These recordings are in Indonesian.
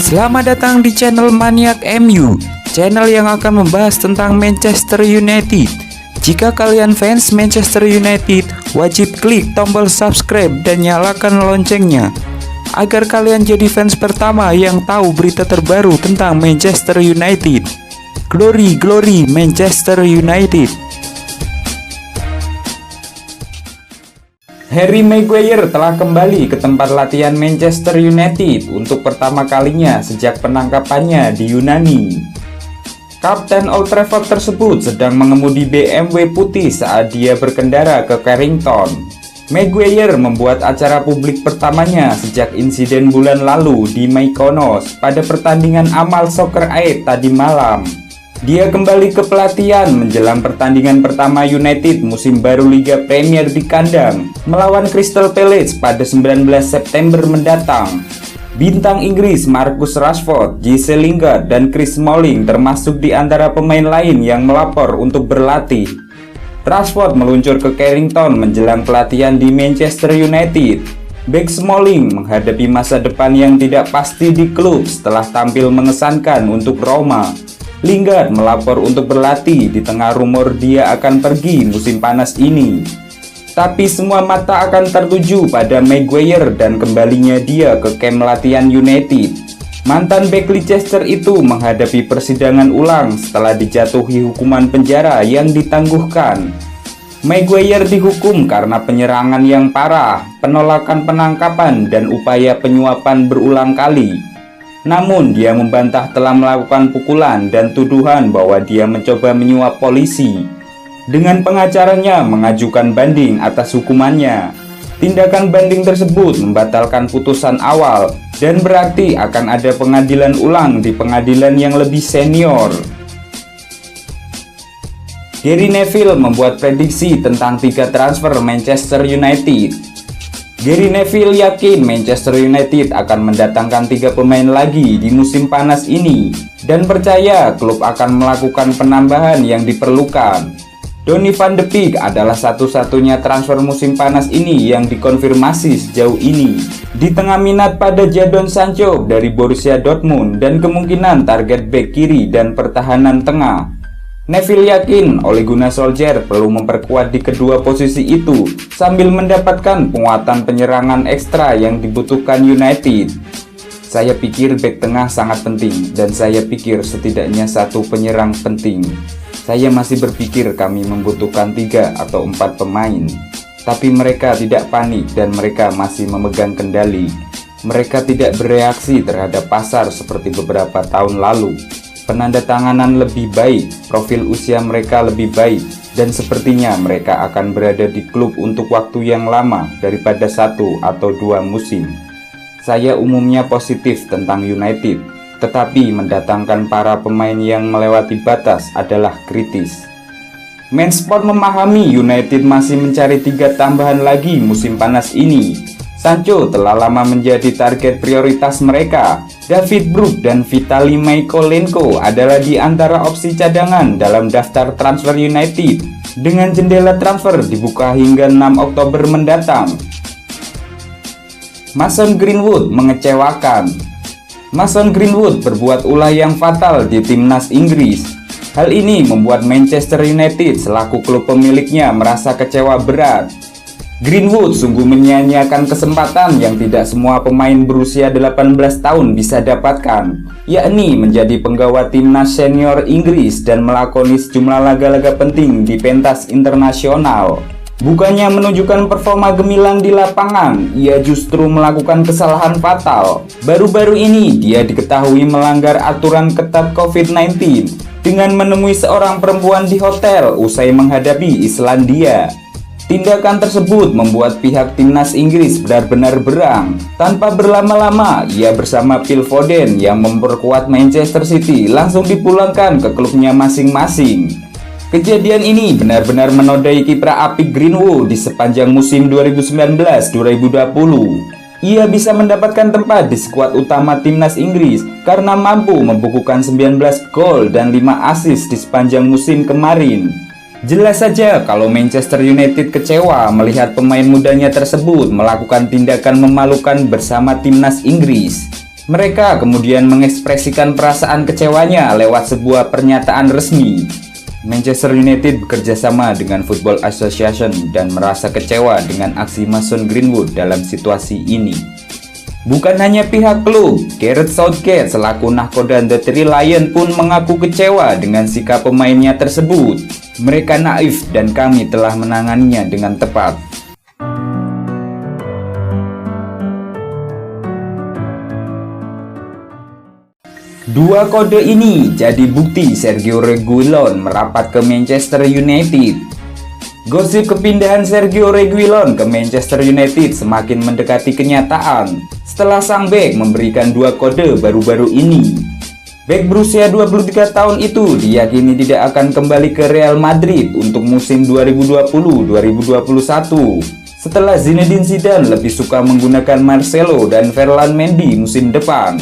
Selamat datang di channel Maniak MU, channel yang akan membahas tentang Manchester United. Jika kalian fans Manchester United, wajib klik tombol subscribe dan nyalakan loncengnya agar kalian jadi fans pertama yang tahu berita terbaru tentang Manchester United. Glory, glory Manchester United. Harry Maguire telah kembali ke tempat latihan Manchester United untuk pertama kalinya sejak penangkapannya di Yunani. Kapten Old Trafford tersebut sedang mengemudi BMW putih saat dia berkendara ke Carrington. Maguire membuat acara publik pertamanya sejak insiden bulan lalu di Mykonos pada pertandingan Amal Soccer Aid tadi malam. Dia kembali ke pelatihan menjelang pertandingan pertama United musim baru Liga Premier di kandang melawan Crystal Palace pada 19 September mendatang. Bintang Inggris Marcus Rashford, Jesse Lingard, dan Chris Smalling termasuk di antara pemain lain yang melapor untuk berlatih. Rashford meluncur ke Carrington menjelang pelatihan di Manchester United. Bek Smalling menghadapi masa depan yang tidak pasti di klub setelah tampil mengesankan untuk Roma. Lingard melapor untuk berlatih di tengah rumor dia akan pergi musim panas ini. Tapi semua mata akan tertuju pada Maguire dan kembalinya dia ke kamp latihan United. Mantan bek Leicester itu menghadapi persidangan ulang setelah dijatuhi hukuman penjara yang ditangguhkan. Maguire dihukum karena penyerangan yang parah, penolakan penangkapan, dan upaya penyuapan berulang kali. Namun dia membantah telah melakukan pukulan dan tuduhan bahwa dia mencoba menyuap polisi. Dengan pengacaranya mengajukan banding atas hukumannya. Tindakan banding tersebut membatalkan putusan awal dan berarti akan ada pengadilan ulang di pengadilan yang lebih senior. Gary Neville membuat prediksi tentang 3 transfer Manchester United. Gary Neville yakin Manchester United akan mendatangkan 3 pemain lagi di musim panas ini dan percaya klub akan melakukan penambahan yang diperlukan. Donny van de Beek adalah satu-satunya transfer musim panas ini yang dikonfirmasi sejauh ini. Di tengah minat pada Jadon Sancho dari Borussia Dortmund dan kemungkinan target bek kiri dan pertahanan tengah, Neville yakin Ole Gunnar Solskjaer perlu memperkuat di kedua posisi itu sambil mendapatkan penguatan penyerangan ekstra yang dibutuhkan United. Saya pikir bek tengah sangat penting dan saya pikir setidaknya 1 penyerang penting. Saya masih berpikir kami membutuhkan 3 atau 4 pemain. Tapi mereka tidak panik dan mereka masih memegang kendali. Mereka tidak bereaksi terhadap pasar seperti beberapa tahun lalu. Penandatanganan lebih baik, profil usia mereka lebih baik, dan sepertinya mereka akan berada di klub untuk waktu yang lama daripada 1 atau 2 musim. Saya umumnya positif tentang United, tetapi mendatangkan para pemain yang melewati batas adalah kritis. Mansport memahami United masih mencari 3 tambahan lagi musim panas ini. Sancho telah lama menjadi target prioritas mereka. David Brooke dan Vitali Mykolenko adalah di antara opsi cadangan dalam daftar transfer United dengan jendela transfer dibuka hingga 6 Oktober mendatang. Mason Greenwood mengecewakan. Mason Greenwood berbuat ulah yang fatal di timnas Inggris. Hal ini membuat Manchester United selaku klub pemiliknya merasa kecewa berat. Greenwood sungguh menyia-nyiakan kesempatan yang tidak semua pemain berusia 18 tahun bisa dapatkan, yakni menjadi penggawa timnas senior Inggris dan melakoni sejumlah laga-laga penting di pentas internasional. Bukannya menunjukkan performa gemilang di lapangan, ia justru melakukan kesalahan fatal. Baru-baru ini dia diketahui melanggar aturan ketat COVID-19 dengan menemui seorang perempuan di hotel usai menghadapi Islandia. Tindakan tersebut membuat pihak timnas Inggris benar-benar berang. Tanpa berlama-lama, ia bersama Phil Foden yang memperkuat Manchester City langsung dipulangkan ke klubnya masing-masing. Kejadian ini benar-benar menodai kiprah apik Greenwood di sepanjang musim 2019-2020. Ia bisa mendapatkan tempat di skuad utama timnas Inggris karena mampu membukukan 19 gol dan 5 assist di sepanjang musim kemarin. Jelas saja kalau Manchester United kecewa melihat pemain mudanya tersebut melakukan tindakan memalukan bersama timnas Inggris. Mereka kemudian mengekspresikan perasaan kecewanya lewat sebuah pernyataan resmi. Manchester United bekerja sama dengan Football Association dan merasa kecewa dengan aksi Mason Greenwood dalam situasi ini. Bukan hanya pihak klub, Gareth Southgate selaku nahkoda The Three Lions pun mengaku kecewa dengan sikap pemainnya tersebut. Mereka naif dan kami telah menanganinya dengan tepat. Dua kode ini jadi bukti Sergio Reguilon merapat ke Manchester United. Gosip kepindahan Sergio Reguilon ke Manchester United semakin mendekati kenyataan setelah sang bek memberikan dua kode baru-baru ini. Bek berusia 23 tahun itu diyakini tidak akan kembali ke Real Madrid untuk musim 2020-2021 setelah Zinedine Zidane lebih suka menggunakan Marcelo dan Ferland Mendy musim depan.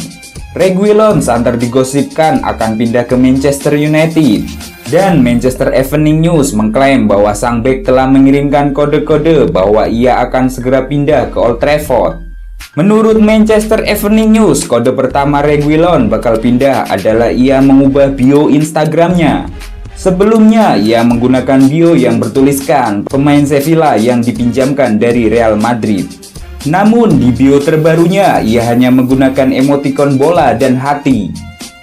Reguilon santer digosipkan akan pindah ke Manchester United, dan Manchester Evening News mengklaim bahwa sang bek telah mengirimkan kode-kode bahwa ia akan segera pindah ke Old Trafford. Menurut Manchester Evening News, kode pertama Reguilon bakal pindah adalah ia mengubah bio Instagramnya. Sebelumnya, ia menggunakan bio yang bertuliskan pemain Sevilla yang dipinjamkan dari Real Madrid. Namun di bio terbarunya ia hanya menggunakan emoticon bola dan hati.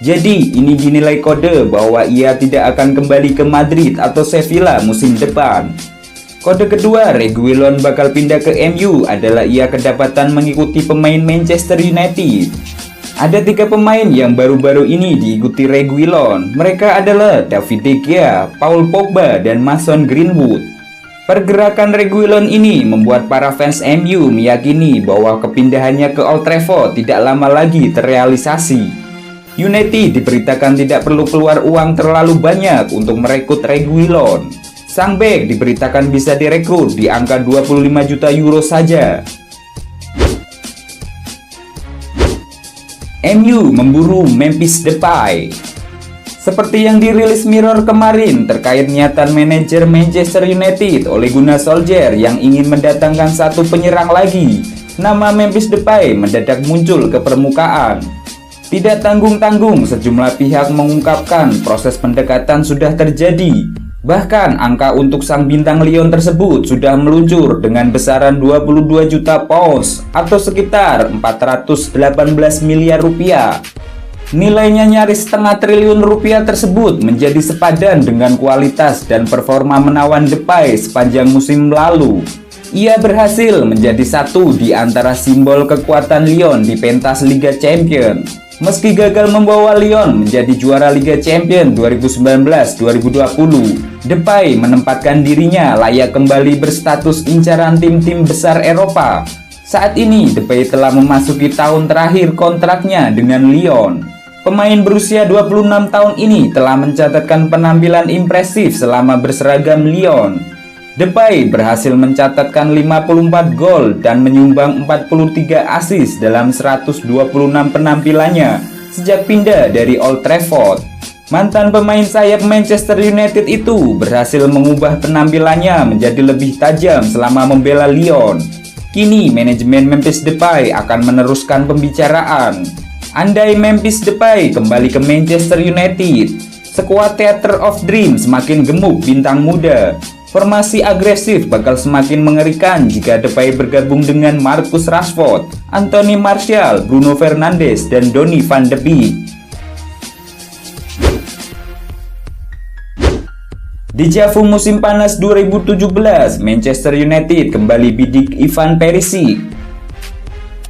Jadi ini dinilai kode bahwa ia tidak akan kembali ke Madrid atau Sevilla musim depan. Kode kedua Reguilon bakal pindah ke MU adalah ia kedapatan mengikuti pemain Manchester United. Ada 3 pemain yang baru-baru ini diikuti Reguilon. Mereka adalah David De Gea, Paul Pogba, dan Mason Greenwood. Pergerakan Reguilon ini membuat para fans MU meyakini bahwa kepindahannya ke Old Trafford tidak lama lagi terrealisasi. United diberitakan tidak perlu keluar uang terlalu banyak untuk merekrut Reguilon. Sang bek diberitakan bisa direkrut di angka 25 juta euro saja. MU memburu Memphis Depay. Seperti yang dirilis Mirror kemarin terkait niatan manajer Manchester United Ole Gunnar Solskjaer yang ingin mendatangkan satu penyerang lagi, nama Memphis Depay mendadak muncul ke permukaan. Tidak tanggung-tanggung sejumlah pihak mengungkapkan proses pendekatan sudah terjadi. Bahkan angka untuk sang bintang Lyon tersebut sudah meluncur dengan besaran 22 juta pounds atau sekitar 418 miliar rupiah. Nilainya nyaris setengah triliun rupiah tersebut menjadi sepadan dengan kualitas dan performa menawan Depay sepanjang musim lalu. Ia berhasil menjadi satu di antara simbol kekuatan Lyon di pentas Liga Champions. Meski gagal membawa Lyon menjadi juara Liga Champions 2019-2020, Depay menempatkan dirinya layak kembali berstatus incaran tim-tim besar Eropa. Saat ini Depay telah memasuki tahun terakhir kontraknya dengan Lyon. Pemain berusia 26 tahun ini telah mencatatkan penampilan impresif selama berseragam Lyon. Depay berhasil mencatatkan 54 gol dan menyumbang 43 assist dalam 126 penampilannya sejak pindah dari Old Trafford. Mantan pemain sayap Manchester United itu berhasil mengubah penampilannya menjadi lebih tajam selama membela Lyon. Kini manajemen Memphis Depay akan meneruskan pembicaraan. Andai Memphis Depay kembali ke Manchester United, skuad Theater of Dreams semakin gemuk bintang muda. Formasi agresif bakal semakin mengerikan jika Depay bergabung dengan Marcus Rashford, Anthony Martial, Bruno Fernandes, dan Donny van de Beek. Di Deja musim panas 2017, Manchester United kembali bidik Ivan Perisic.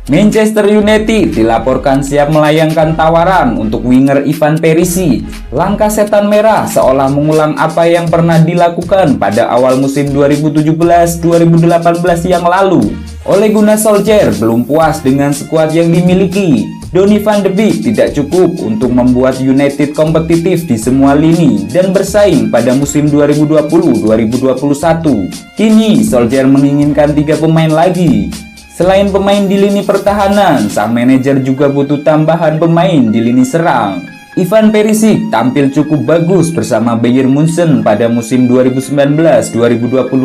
Manchester United dilaporkan siap melayangkan tawaran untuk winger Ivan Perisic. Langkah setan merah seolah mengulang apa yang pernah dilakukan pada awal musim 2017-2018 yang lalu. Ole Gunnar Solskjaer belum puas dengan skuad yang dimiliki. Donny van de Beek tidak cukup untuk membuat United kompetitif di semua lini dan bersaing pada musim 2020-2021. Kini Solskjaer menginginkan 3 pemain lagi. Selain pemain di lini pertahanan, sang manajer juga butuh tambahan pemain di lini serang. Ivan Perisic tampil cukup bagus bersama Bayern Munchen pada musim 2019-2020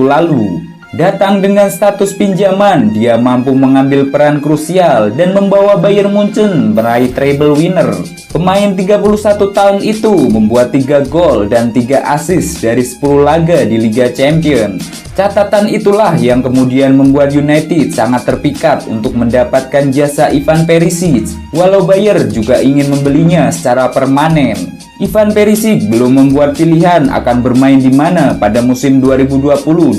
lalu. Datang dengan status pinjaman, dia mampu mengambil peran krusial dan membawa Bayern Munchen meraih treble winner. Pemain 31 tahun itu membuat 3 gol dan 3 assist dari 10 laga di Liga Champions. Catatan itulah yang kemudian membuat United sangat terpikat untuk mendapatkan jasa Ivan Perisic, walau Bayern juga ingin membelinya secara permanen. Ivan Perisic belum membuat pilihan akan bermain di mana pada musim 2020-2021.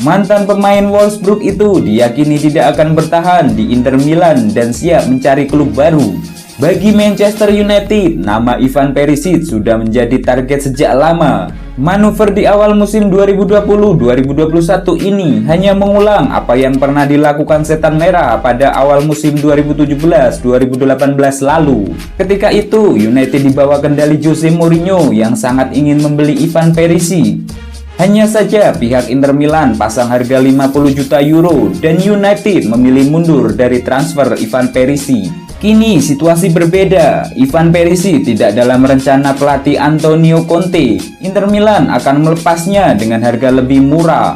Mantan pemain Wolfsburg itu diyakini tidak akan bertahan di Inter Milan dan siap mencari klub baru. Bagi Manchester United, nama Ivan Perisic sudah menjadi target sejak lama. Manuver di awal musim 2020-2021 ini hanya mengulang apa yang pernah dilakukan Setan Merah pada awal musim 2017-2018 lalu. Ketika itu, United dibawa kendali Jose Mourinho yang sangat ingin membeli Ivan Perisic. Hanya saja pihak Inter Milan pasang harga 50 juta euro dan United memilih mundur dari transfer Ivan Perisic. Kini situasi berbeda, Ivan Perisic tidak dalam rencana pelatih Antonio Conte. Inter Milan akan melepasnya dengan harga lebih murah.